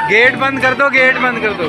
Gate बंद कर दो, गेट बंद कर दो।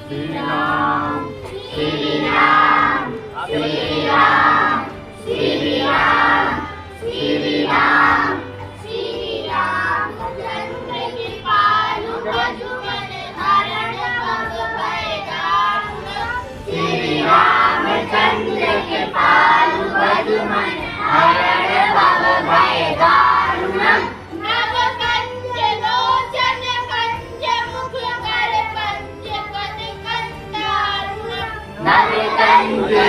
श्री राम श्री राम श्री राम श्री राम श्री राम श्री राम चंद्र कृपालु भजुमन हरण भव भय दारुण श्री राम चंद्र कृपालु भजुमन हरण भव भय दारुण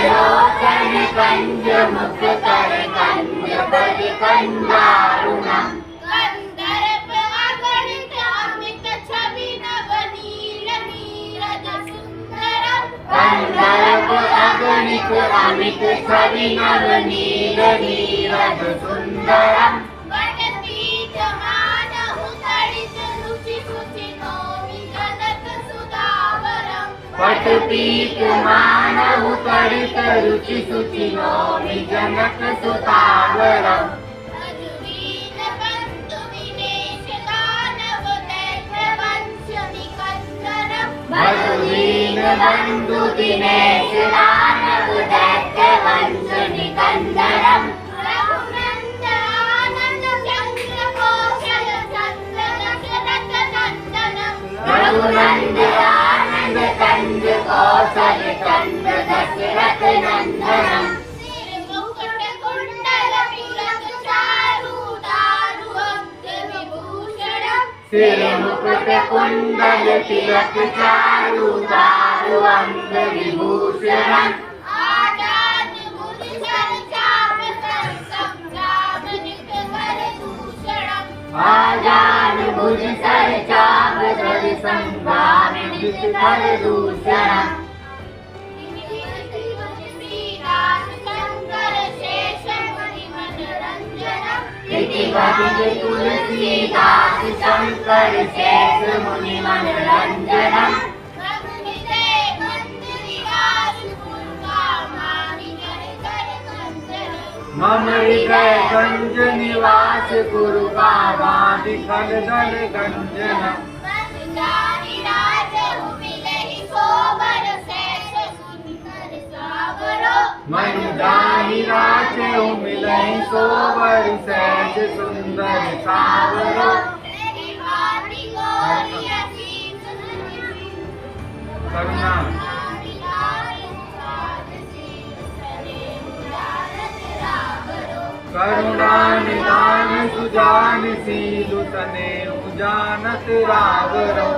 लोचन कंज मुख कर कंज बदि कंदारुणम कंदर्प अगणित अमित छवि नव नील नीरज सुंदरम कंदर्प अगणित अमित छवि नव नील नीरज सुंदरम वटपीठ मानहु तड़ित रुचि सुचि नौमि जनक सुदावरम वटपीठ मानहु तड़ित रुचि सुचि नौमि जनक सुतावरम रघुवीर बंधु विनेश दानव दैत्य वंश निकंदरम रघुवीर बंधु विनेश दानव दैत्य वंश निकंदरम रघुनंद आनंद चंद्र कौशल चंद्र दशरथ नंदनम रघुनंद आनंद चंद्र कौशल चंद्र दशरथ नंदनम सिर मुकुट कुंडल तिलक चारु दारु अंग विभूषणम सिर मुकुट कुंडल तिलक चारु दारु अंग विभूषणम आजान भुज सर चाप सर संग्राम नित कर दूषणम आजान भुज सर चाप सर संग्राम नित कर दूषणम तुलसीदास शंकर शेष मुनि मनरंजनम मम हृदय गंज निवास गुरु कामादि खल दल गंजनम मन जाहि राचे मिलहि सोबर सहज सुंदर सावरो करुणा करुणा निदान सुजान सीलु तने उजानत रावरो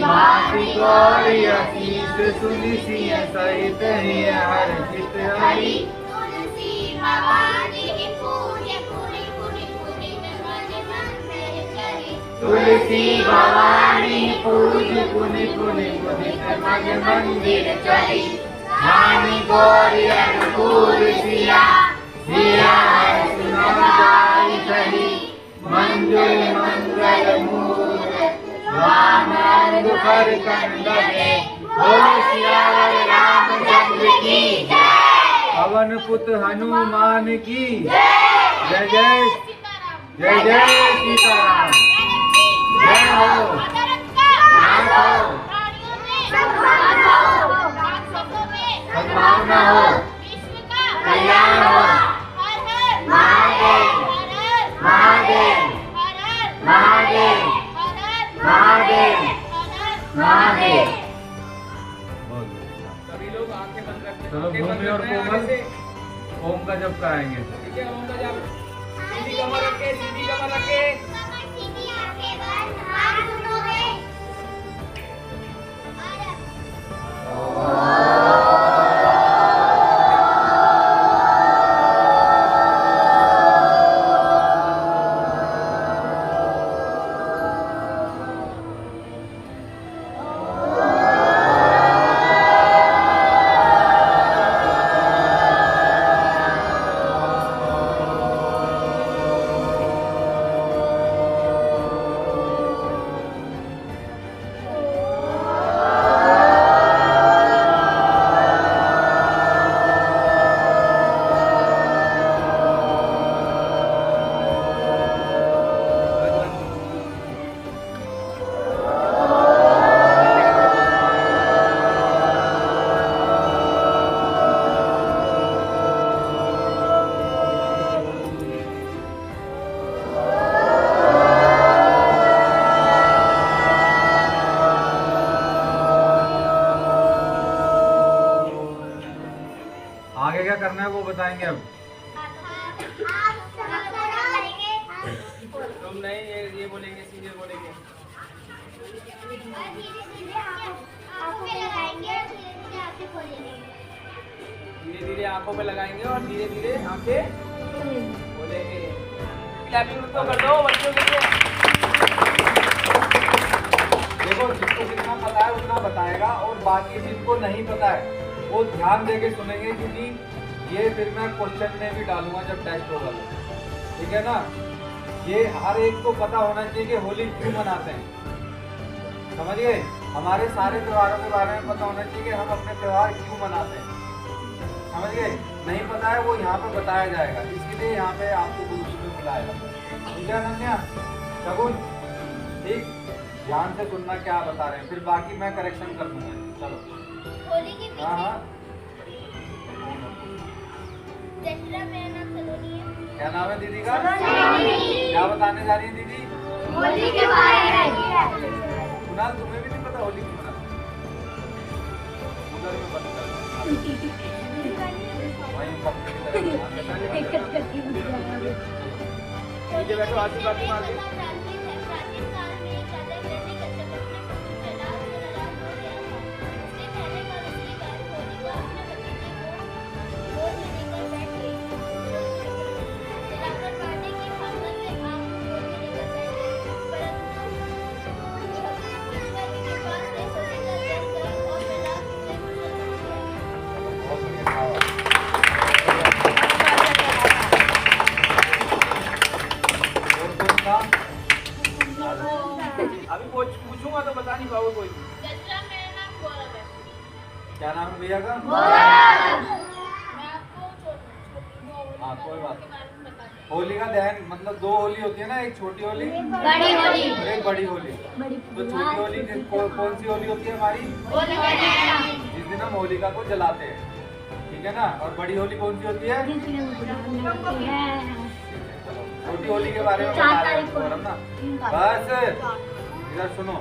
भांति गौरी असीस सुनि सिय सहित हिय हर्षित हरि तुलसी भवानी पूज्य पुनि पुनि पुनित मन मंदिर चली तुलसी भवानी पूज्य पुनि पुनि पुनित मन मंदिर चली रानी गौरी अनुकूल सिया सिया सुनो जाई सही मंजुल मंगल मूल राम दुखर कंदे बोलो सियावर रामचंद्र की जय। पवन पुत्र हनुमान की जय जय। जय जय सीताराम। जय हो। नाथ हो। सद्भावना हो। कल्याण हो। महादेव महादेव महादेव महादेव महादेव। सभी लोग आंखें बंद रखते हैं। चलो आंखें बंद भूमि और रखते हैं कोमल आगे से। ओम का जप कराएंगे। ठीक है, ओम का जप। सीधी कमर रख के, सीधी कमर रख के। आगे क्या करना है वो बताएंगे अब। तुम नहीं, ये बोलेंगे, सीधे बोलेंगे। धीरे धीरे आंखों पे लगाएंगे और धीरे धीरे आंखें बोलेंगे। क्लैपिंग तो कर दो बच्चों के लिए। देखो, जिसको जितना पता है उतना बताएगा और बाकी जिनको नहीं पता है वो ध्यान देके सुनेंगे, क्योंकि ये फिर मैं क्वेश्चन में भी डालूंगा जब टेस्ट होगा तो। ठीक है ना? ये हर एक को पता होना चाहिए कि होली क्यों मनाते हैं। समझ गए? हमारे सारे त्योहारों के बारे में पता होना चाहिए कि हम अपने त्योहार क्यों मनाते हैं। समझ गए? नहीं पता है वो यहाँ पे बताया जाएगा, इसलिए यहाँ पे आपको गुरु जी में बुलाएगा। ठीक है अनन्या, शगुन? ठीक, ध्यान से सुनना क्या बता रहे हैं, फिर बाकी मैं करेक्शन कर दूंगा। चलो। हाँ हाँ, क्या नाम है दीदी का? क्या बताने जा रही है दीदी? होली के बारे में। कुणाल, तुम्हें भी नहीं पता होली क्यों मनाते हैं? उधर में बंद कर वहीं पकड़ के नीचे बैठो, आशीर्वाद मार के। अभी पूछूंगा तो बता नहीं पाओगे कोई। क्या नाम है भैया का? हाँ, कोई बात नहीं। होली का दहन मतलब दो होली होती है ना, एक छोटी होली बड़ी होली और एक बड़ी होली। तो छोटी होली कौन सी होली होती है हमारी? जिस दिन हम होलिका को जलाते हैं। ठीक है ना? और बड़ी होली कौन सी होती है? छोटी होली के बारे में बता रहे हैं ना। बस इधर सुनो।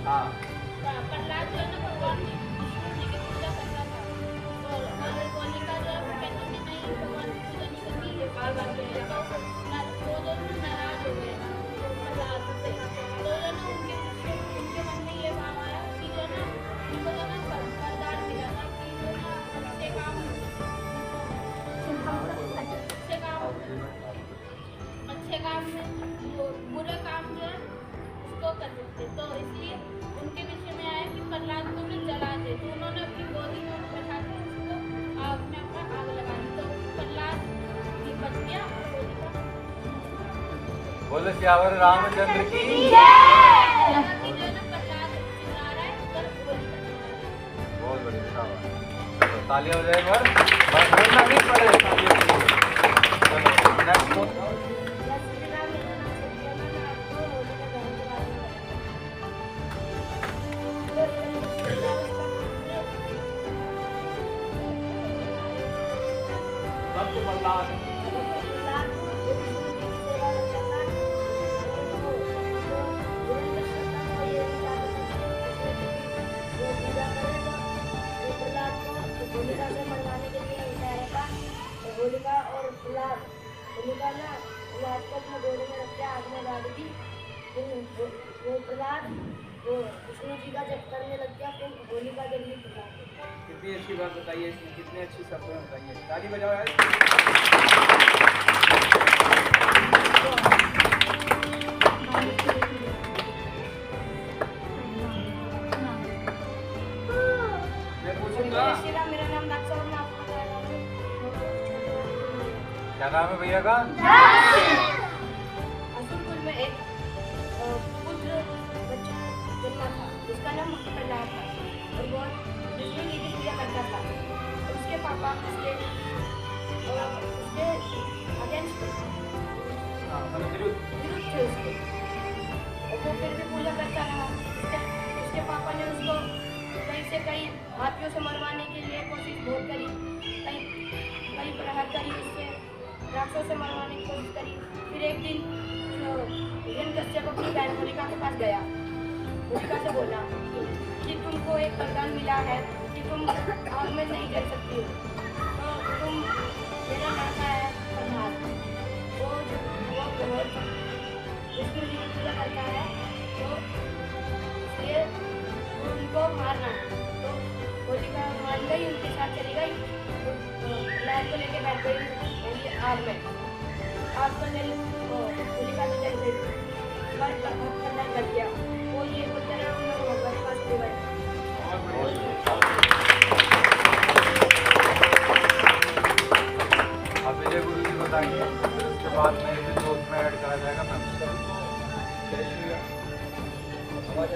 हाँ, अच्छे काम में बुरा काम जो है उसको कर देते, तो इसलिए उनके विषय में आया कि प्रहलाद को भी जला दे, तो उन्होंने अपनी गोदी में बैठा के उसको आग में अपना आग लगा दी, तो प्रहलाद भी बच गया और गोदी का बोलो श्यावर रामचंद्र की बहुत बढ़िया। तालियां हो जाए पर बोलना नहीं पड़ेगा। भक्त प्रहलाद होलिका से मरवाने के लिए उठाया था। तो होलिका और प्रहलाद, होलिका ना प्रहलाद को अपने गोद में रख के आग में डाल दी। फिर वो प्रहलाद वो विष्णु जी का जप करने लग गया। फिर होलिका जल्दी बुझा दी। कितनी अच्छी बात बताइए, इसमें कितने अच्छी शब्दों में बताइए। ताली बजाओ यार। मैं पूछूंगा, मेरा नाम दाक्षा और मैं आपको बता रहा हूँ। क्या नाम है भैया का? असुरकुल में एक पुत्र बच्चा जन्मा था जिसका नाम प्रहलाद था और वो विष्णु जी की पूजा करता था। उसके पापा उसके अगेंस्ट विरुद्ध थे उसके, और वो फिर भी पूजा करता रहा। उसके पापा ने उसको कहीं से कहीं हाथियों से मरवाने के लिए कोशिश बहुत करी, कहीं प्रहार करी, उससे राक्षसों से मरवाने की कोशिश करी। फिर एक दिन हिरण्यकश्यप अपनी बहन होलिका के पास गया। होलिका से बोला कि तुमको एक वरदान मिला है कि तुम आग में नहीं जल सकती हो, तो तुम मेरा लड़का है प्रहलाद, वो विष्णु जी की पूजा करता है, तो इसलिए उनको मारना है। तो होलिका मान गई, उनके साथ चली गई। प्रहलाद को लेके बैठ गई आग में। आग को जल होलिका तो जल गई, पर प्रहलाद लग गया। वो ये बोलते रहे हम लोग भगवान के पास ले गए। अब विजय गुरु जी बताएंगे, फिर उसके बाद मेरे भी दोस्त में ऐड करा जाएगा। मैं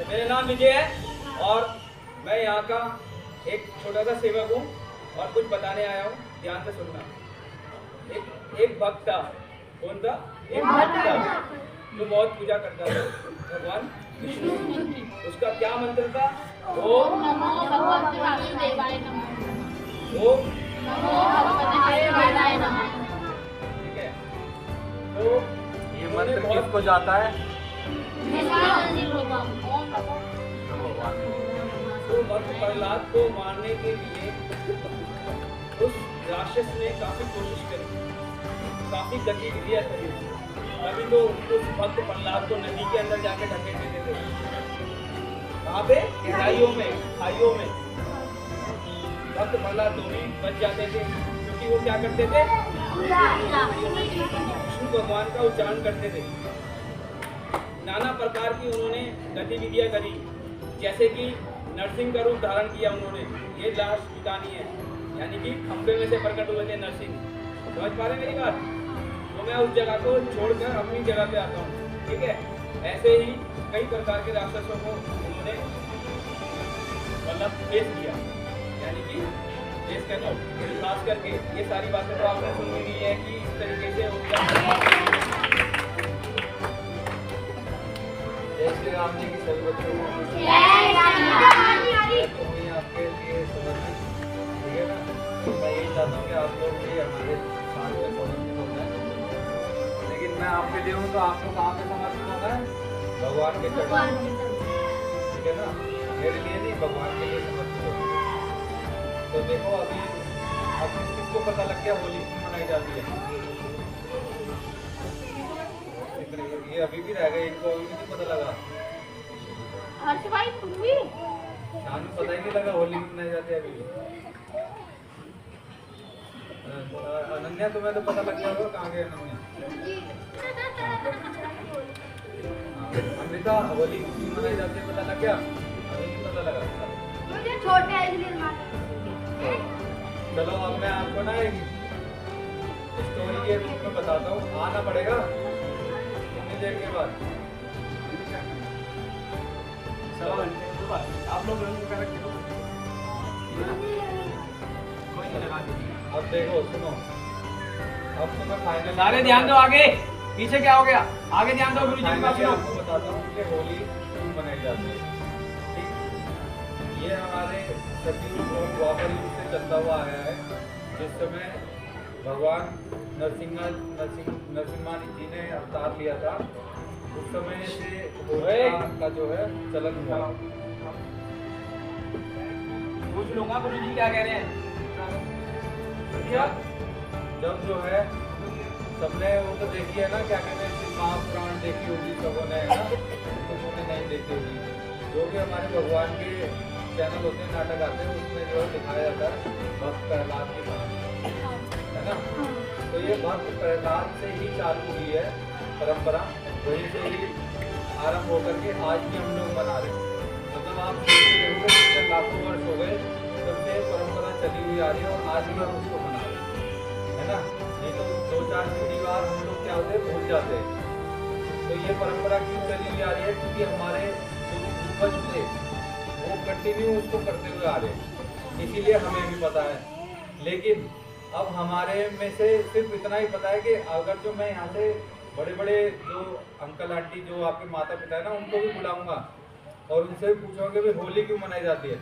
मेरा नाम विजय है और मैं यहाँ का एक छोटा सा सेवक हूँ और कुछ बताने आया हूँ, ध्यान से सुनना। एक भक्त था। कौन था? एक भक्त था जो बहुत पूजा करता था भगवान विष्णु। उसका क्या मंत्र था? ओम नमो भगवते वासुदेवाय नमः। ओम नमो भगवते वासुदेवाय नमः। ठीक है, तो ये मंत्र किसको जाता है? तो भक्त प्रहलाद को मारने के लिए उस राक्षस ने काफी कोशिश करी, काफी गतिविधियां करी। अभी तो उस भक्त प्रहलाद को नदी के अंदर जाके ढकेल देते थे। कहाँ पे? खाइयों में भक्त प्रहलाद दोनों बच जाते थे, क्योंकि वो क्या करते थे? विष्णु भगवान का उच्चारण करते थे। नाना प्रकार की उन्होंने गतिविधियां करी, जैसे कि नरसिंह का रूप धारण किया उन्होंने। ये लास्ट कहानी है, यानी कि खंबे में से प्रकट हुए थे नरसिंह। समझ पा रहे मेरी बात? तो मैं उस जगह को छोड़कर अपनी जगह पे आता हूँ, ठीक है। ऐसे ही कई प्रकार के राक्षसों को उन्होंने मतलब फेस किया, यानी कि फेस करना। खास करके ये सारी बातें तो आपने सुनी ली है कि इस तरीके से उनका जय श्री राम जी की सभी बच्चों को आपके लिए समर्पित, ठीक है ना। मैं यही चाहता हूँ कि आप लोग भी हमारे साथ में समर्पित हो जाए, लेकिन मैं आपके लिए हूँ तो आपको कहाँ पे समर्पित होना है? भगवान के चरणों, ठीक है ना। मेरे लिए नहीं, भगवान के लिए समर्पित होना। तो देखो अभी अब किसको पता लग गया होली क्यों मनाई जाती है? ये अभी भी रह गए, इनको अभी भी नहीं पता लगा। हर्ष भाई तुम भी? नानू पता ही नहीं लगा होली क्यों मनाई जाती है अभी भी। अनन्या तुम्हें तो पता लग गया होगा, कहाँ गए अनन्या? अमृता होली क्यों मनाई जाती है पता लग गया? अभी नहीं पता लगा। मुझे छोटे इसलिए चलो अब मैं आपको ना एक स्टोरी के रूप में बताता हूँ, आना पड़ेगा कितनी देर के बाद? आप लोग अब देखो सुनो, अब तो मैं फाइनल सारे ध्यान दो, आगे पीछे क्या हो गया? आगे ध्यान दो, गुरु जी की बात सुनो। आपको बताता हूँ कि होली क्यों मनाई जाती है। ठीक, ये हमारे सतयुग और द्वापर युग से चलता हुआ आया है, जिस समय भगवान नरसिम्हा जी ने अवतार लिया था, उस समय से होलिका का जो है चलन हुआ। पूछ लूंगा गुरु जी क्या कह रहे हैं। जब जो है सबने वो तो देखी है ना, क्या कहते हैं, महापुराण देखी होगी सबों ने, है ना, कुछ ने नहीं देखी होगी। जो भी हमारे भगवान के चैनल होते हैं, नाटक आते हैं, उसमें जो है दिखाया जाता है भक्त प्रहलाद की कहानी, है ना। तो ये भक्त प्रहलाद से ही चालू हुई है परंपरा, वहीं से ही आरंभ होकर के आज भी हम लोग मना रहे हैं। मतलब आप देखोगे पिछले लाखों वर्ष हो गए तब से परंपरा चली हुई आ रही है और आज भी हम उसको मना रहे हैं, है ना। नहीं तो 2-4 पीढ़ी बाद हम लोग क्या होते हैं, भूल जाते हैं। तो ये परंपरा क्यों चली हुई आ रही है? क्योंकि हमारे जो पूर्वज थे वो कंटिन्यू उसको करते हुए आ रहे हैं, इसीलिए हमें भी पता है। लेकिन अब हमारे में से सिर्फ इतना ही पता है कि अगर जो मैं यहाँ से बड़े बड़े जो अंकल आंटी जो आपके माता पिता है ना, उनको भी बुलाऊंगा और उनसे भी पूछोगे भी होली क्यों मनाई जाती है,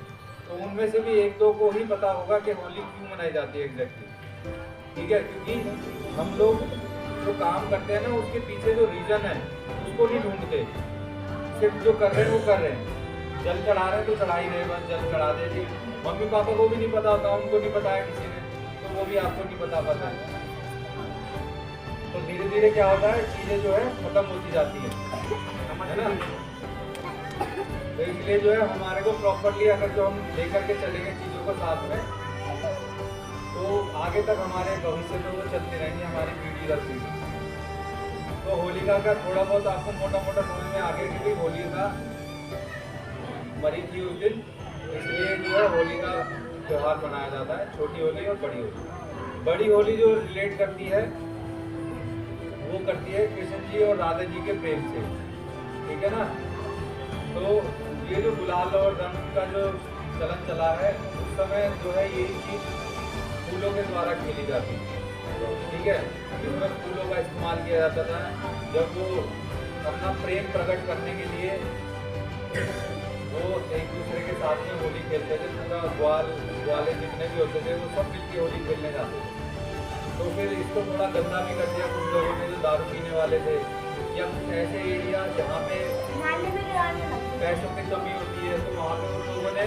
तो उनमें से भी 1-2 को ही पता होगा कि होली क्यों मनाई जाती है एग्जैक्टली। ठीक है, क्योंकि हम लोग जो काम करते हैं ना, उसके पीछे जो रीजन है उसको नहीं ढूंढते, सिर्फ जो कर रहे हैं वो कर रहे हैं। जल चढ़ा रहे हैं तो चढ़ा ही रहे, बस जल चढ़ा दे जी। मम्मी पापा को भी नहीं पता होता, उनको नहीं पता है किसी ने, तो वो भी आपको नहीं पता है। तो धीरे धीरे क्या होता है, चीजें जो है खत्म होती जाती है ना। तो इसलिए जो है हमारे को प्रॉपरली अगर जो हम लेकर के चलेंगे चीजों को साथ में, तो आगे तक हमारे भविष्य में वो चलती रहेंगी, हमारी पीढ़ी दर पीढ़ी। तो होलिका का थोड़ा बहुत आपको मोटा मोटा समझ में आ गया कि होलिका मरी थी उस दिन, इसलिए जो है होली का त्यौहार मनाया जाता है। छोटी होली और बड़ी होली। बड़ी होली जो रिलेट करती है वो करती है कृष्ण जी और राधा जी के प्रेम से, ठीक है ना। तो ये जो गुलाल और रंग का जो चलन चला है, उस समय जो है यही चीज फूलों के द्वारा खेली जाती है, ठीक है। इसमें फूलों का इस्तेमाल किया जाता था जब वो अपना प्रेम प्रकट करने के लिए वो एक दूसरे के साथ में होली खेलते थे। पूरा ग्वाले जितने भी होते थे वो सब मिलकर होली खेलने जाते थे। तो फिर इसको थोड़ा गंदा भी कर दिया कुछ लोगों ने जो दारू पीने वाले थे, या कुछ ऐसे एरिया जहाँ पे पैसों की कमी होती है, तो वहाँ पे उन लोगों ने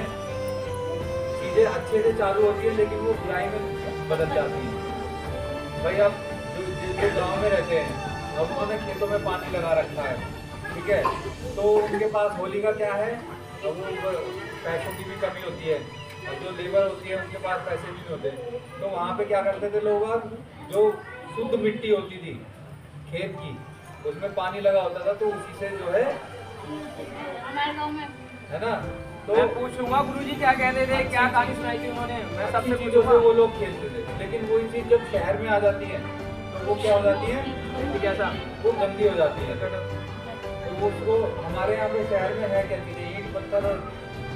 चीज़ें अच्छे से चालू होती है लेकिन वो बुराई में बदल जाती है। भाई अब जो गाँव में रहते हैं, अब उन्होंने खेतों में पानी लगा रखा है, ठीक है, तो उनके पास होली का क्या है, अब वो पैसों की भी कमी होती है और जो लेबर होती है उनके पास पैसे भी नहीं होते। तो वहाँ पे क्या करते थे लोग, जो शुद्ध मिट्टी होती थी खेत की, उसमें पानी लगा होता था, तो उसी से जो है हमारे गांव में है ना। तो मैं पूछूंगा गुरुजी क्या कह रहे थे, क्या कहानी सुनाई थी उन्होंने, मैं सबसे चीजों से पूछूंगा। वो लोग खेलते थे, लेकिन वही चीज जब शहर में आ जाती है तो वो क्या हो जाती है, कैसा वो गंदी हो जाती है। तो वो उसको हमारे यहाँ पे शहर में है क्या चीजें, ईंट पत्थर और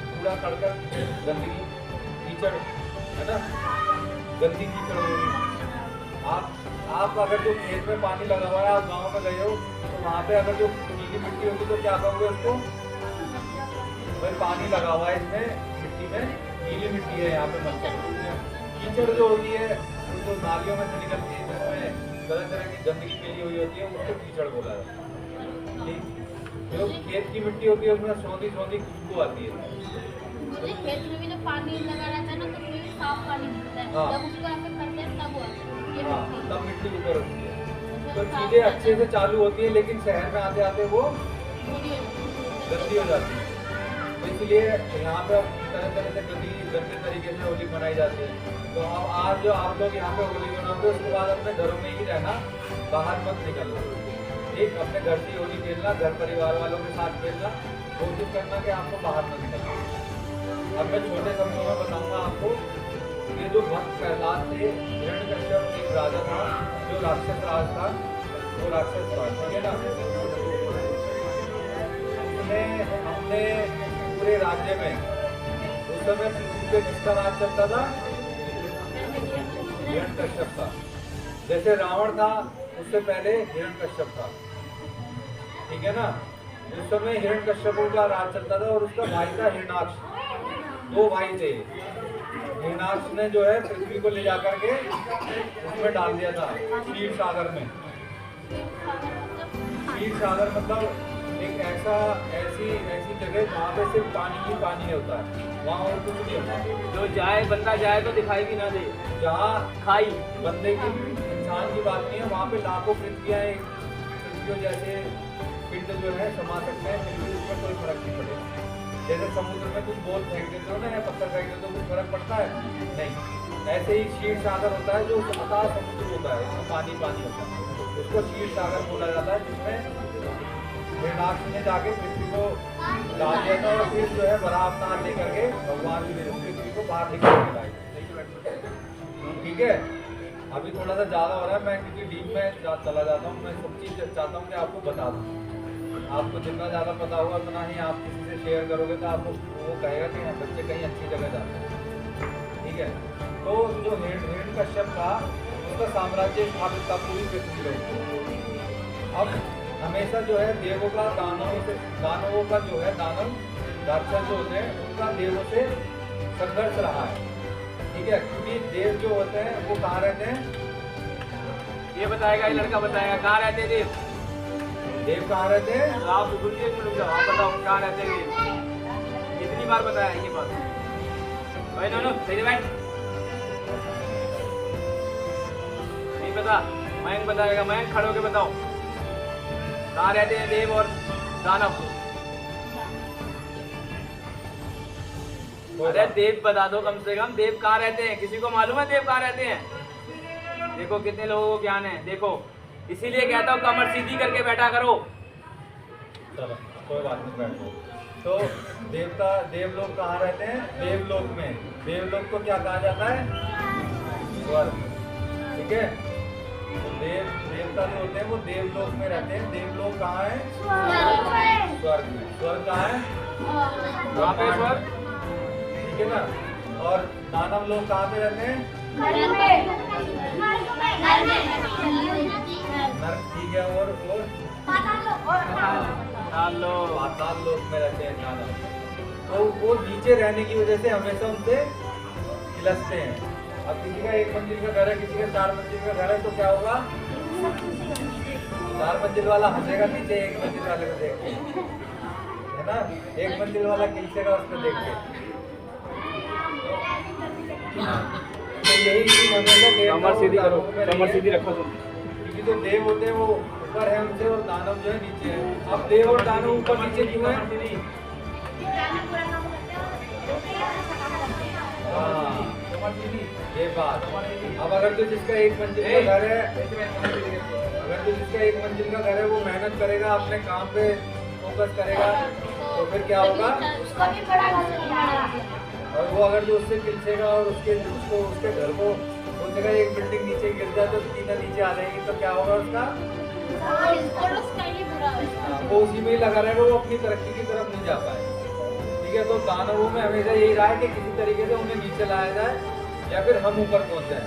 कूड़ा करकट, गंदगी, कीचड़, है ना, गंदी कीचड़ होगी। आप अगर जो खेत में पानी लगा हुआ है, आप गांव में गए हो, तो वहाँ पे अगर जो गीली मिट्टी होगी तो क्या कहोगे उसको, भाई पानी लगा हुआ है इसमें, मिट्टी में गीली मिट्टी है, यहाँ पे मत। कीचड़ जो होती है वो जो नालियों में से निकलती है, जिसमें तरह तरह की गंदगी मिली हुई होती है, उसको कीचड़ बोला जाता है। ठीक, जो खेत की मिट्टी होती है उसमें सौंधी सौंधी खुशबू आती है। मुझे खेत में भी जब पानी लगा रहता है ना, तो उसमें भी साफ पानी दिखता है। हाँ। जब उसको यहाँ पे करते हैं तब वो ये हाँ, मिट्टी। तब मिट्टी ऊपर होती है, तो उसमें साफ चीजें रहता अच्छे है। से चालू होती है, लेकिन शहर में आते आते वो गंदी गंदी हो जाती है। तो इसलिए यहाँ पे तरह तरह से गंदे तरीके से होली मनाई जाती है। तो अब आज जो आप लोग यहाँ पे होली मनाओगे, उसके बाद अपने घरों में ही रहना, बाहर मत निकलना, ठीक। अपने घर से होली खेलना, घर परिवार वालों के साथ खेलना, कोशिश करना कि आपको बाहर न निकलना। अब मैं छोटे शब्दों में बताऊंगा आपको, ये जो भक्त प्रहलाद थे, हिरण्यकश्यप एक राजा था जो राक्षस राज था, वो राक्षस था, ठीक है ना। हमने पूरे राज्य में उस समय पृथ्वी पे किसका राज चलता था, हिरण्यकश्यप था। जैसे रावण था उससे पहले हिरण्यकश्यप था, ठीक है ना। उस समय हिरण्यकश्यप का राज चलता था और उसका भाई था हिरण्याक्ष, 2 भाई थे। हिरणाक्ष ने जो है पृथ्वी को ले जाकर के उसमें डाल दिया था, क्षीर सागर में। क्षीर सागर मतलब एक ऐसी जगह जहाँ पे सिर्फ पानी ही पानी होता है, वहाँ और कुछ नहीं होता। जो जाए बंदा जाए तो दिखाई भी ना दे, जहाँ खाई बंदे की इंसान की बात नहीं है, वहाँ पे लाखों पृथ्वियाँ पृथ्वियों जैसे पिंड जो है समा सकते हैं, फिर भी उसमें कोई फर्क नहीं पड़ेगा। जैसे समुद्र में कुछ बोल फेंक देते हो ना या पत्थर फेंक देते हो, कुछ फर्क पड़ता है? नहीं। ऐसे ही क्षीर सागर होता है जो अथाह समुद्र होता है, इसमें पानी पानी होता है, उसको क्षीर सागर बोला जाता है, जिसमें हिरणाक्ष ने जाके पृथ्वी को डाल दिया था और फिर जो है बड़ा अवतार लेकर के भगवान पृथ्वी को बाहर निकाल के लाए। ठीक है, अभी थोड़ा सा ज़्यादा हो रहा है, मैं क्योंकि डीप में चला जाता हूँ, मैं सब चीज़ चाहता हूँ कि आपको बता दूँ। आपको जितना ज़्यादा पता होगा उतना ही आप किसी से शेयर करोगे तो आपको वो कहेगा कि हाँ बच्चे कहीं अच्छी जगह जाते हैं। ठीक है, तो जो हिरण्यकश्यप था उसका साम्राज्य स्थापित था पूरी पृथ्वी पर। अब हमेशा जो है देवों का दानवों का जो है दानव राक्षस जो होते हैं उनका देवों से संघर्ष रहा है। ठीक है, क्योंकि देव जो होते हैं वो कहाँ रहते हैं? ये बताएगा, ये लड़का बताएगा कहाँ रहते हैं देव। देव कहाँ रहते हैं? आप बोलिए, आप बताओ कहाँ रहते हैं देव। कितनी बार बताया ये बात भाई? दोनों सही बैठ, नहीं पता? मयंक बताएगा, मयंक खड़े होके बताओ कहाँ रहते हैं देव और दानव। अरे देव बता दो कम से कम, देव कहाँ रहते हैं? किसी को मालूम है देव कहाँ रहते हैं? देखो कितने लोगों को ज्ञान है। देखो इसीलिए कहता हूँ कमर सीधी करके बैठा करो। चलो कोई बात नहीं, बैठो। तो देवलोक कहाँ रहते हैं? देवलोक में। देवलोक को क्या कहा जाता है? स्वर्ग। ठीक है, तो देवता जो होते हैं वो देवलोक में रहते हैं। देवलोक कहाँ है? स्वर्ग में। स्वर्ग कहाँ है? कहाँ पे स्वर्ग? ठीक है ना। और दानव लोग कहाँ पे रहते हैं? नरक। ठीक है, और पाताल लोक में रहते हैं दानव। तो वो नीचे रहने की वजह से हमेशा उनसे खिलसते हैं। अब किसी का 1 मंजिल का घर है, किसी का 4 मंजिल का घर है, तो क्या होगा? 4 मंजिल वाला हंसेगा नीचे 1 मंजिल वाले को देख के, है ना। 1 मंजिल वाला खिलसेगा उसको देख के। तो यही चीज हमेशा कमर सीधी करो, कमर सीधी रखो तुम। क्योंकि जो देव होते हैं वो ऊपर है उनसे और दानव जो है नीचे है। अब देव और दानव ऊपर नीचे क्यों है? हाँ, ये बात। अब अगर तो जिसका 1 मंजिल का घर है, अगर तो जिसका 1 मंजिल का घर है वो मेहनत करेगा, अपने काम पे फोकस करेगा, तो फिर क्या होगा? और वो अगर जो उससे खिलसेगा और उसके घर को सोचेगा 1 बिल्डिंग नीचे गिर जाए तो 3 नीचे आ जाएंगी, तो क्या होगा उसका? वो उसी में ही लगा रहेगा, वो अपनी तरक्की की तरफ नहीं जा पाए। ठीक है, तो दानवों में हमेशा यही रहा है कि किसी तरीके से उन्हें नीचे लाया जाए या फिर हम ऊपर पहुंच जाए।